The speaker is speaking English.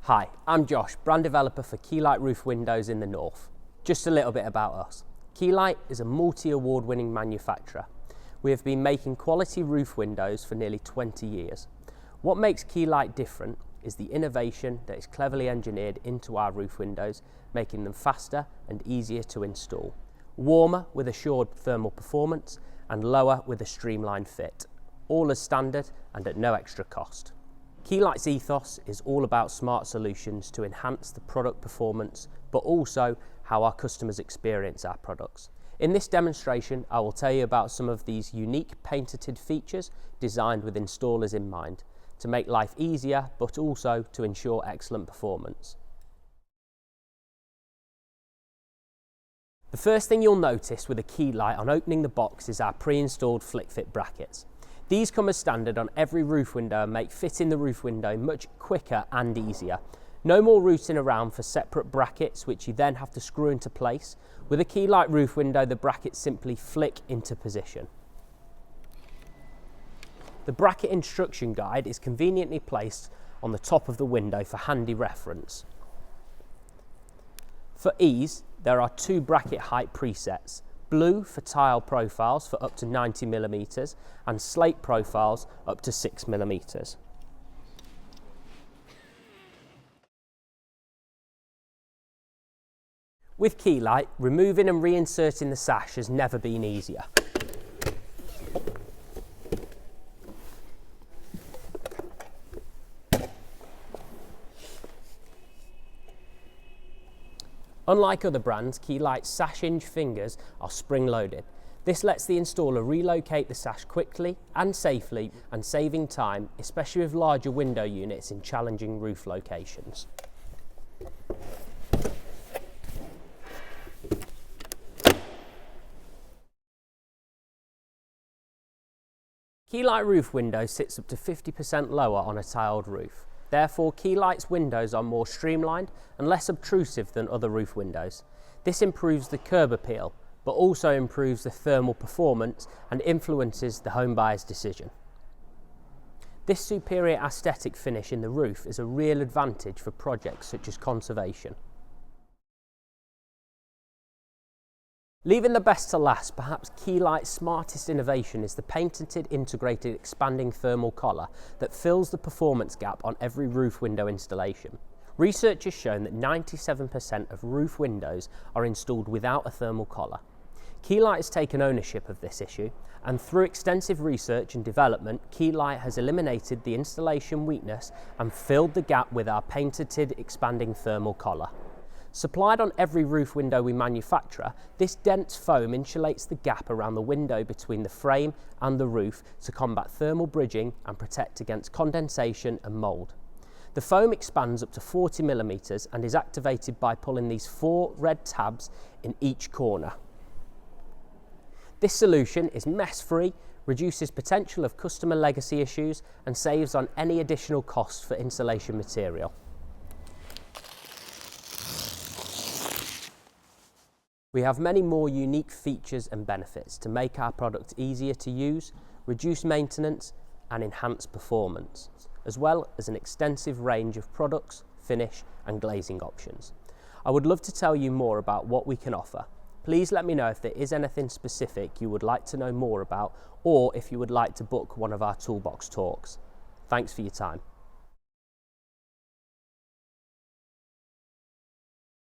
Hi, I'm Josh, brand developer for Keylite Roof Windows in the North. Just a little bit about us. Keylite is a multi-award winning manufacturer. We have been making quality roof windows for nearly 20 years. What makes Keylite different is the innovation that is cleverly engineered into our roof windows, making them faster and easier to install. Warmer with assured thermal performance and lower with a streamlined fit. All as standard and at no extra cost. Keylite's ethos is all about smart solutions to enhance the product performance, but also how our customers experience our products. In this demonstration, I will tell you about some of these unique patented features designed with installers in mind, to make life easier, but also to ensure excellent performance. The first thing you'll notice with a Keylite on opening the box is our pre-installed flick fit brackets. These come as standard on every roof window and make fitting the roof window much quicker and easier. No more rooting around for separate brackets which you then have to screw into place. With a Keylite roof window, the brackets simply flick into position. The bracket instruction guide is conveniently placed on the top of the window for handy reference. For ease, there are two bracket height presets. Blue for tile profiles for up to 90mm and slate profiles up to 6mm. With Keylite, removing and reinserting the sash has never been easier. Unlike other brands, Keylite's Sash hinge fingers are spring-loaded. This lets the installer relocate the sash quickly and safely, and saving time, especially with larger window units in challenging roof locations. Keylite roof window sits up to 50% lower on a tiled roof. Therefore, Keylite's windows are more streamlined and less obtrusive than other roof windows. This improves the curb appeal, but also improves the thermal performance and influences the home buyer's decision. This superior aesthetic finish in the roof is a real advantage for projects such as conservation. Leaving the best to last, perhaps Keylite's smartest innovation is the patented integrated expanding thermal collar that fills the performance gap on every roof window installation. Research has shown that 97% of roof windows are installed without a thermal collar. Keylite has taken ownership of this issue, and through extensive research and development, Keylite has eliminated the installation weakness and filled the gap with our patented expanding thermal collar. Supplied on every roof window we manufacture, this dense foam insulates the gap around the window between the frame and the roof to combat thermal bridging and protect against condensation and mould. The foam expands up to 40mm and is activated by pulling these 4 red tabs in each corner. This solution is mess-free, reduces potential of customer legacy issues and saves on any additional costs for insulation material. We have many more unique features and benefits to make our product easier to use, reduce maintenance and enhance performance, as well as an extensive range of products, finish and glazing options. I would love to tell you more about what we can offer. Please let me know if there is anything specific you would like to know more about, or if you would like to book one of our toolbox talks. Thanks for your time.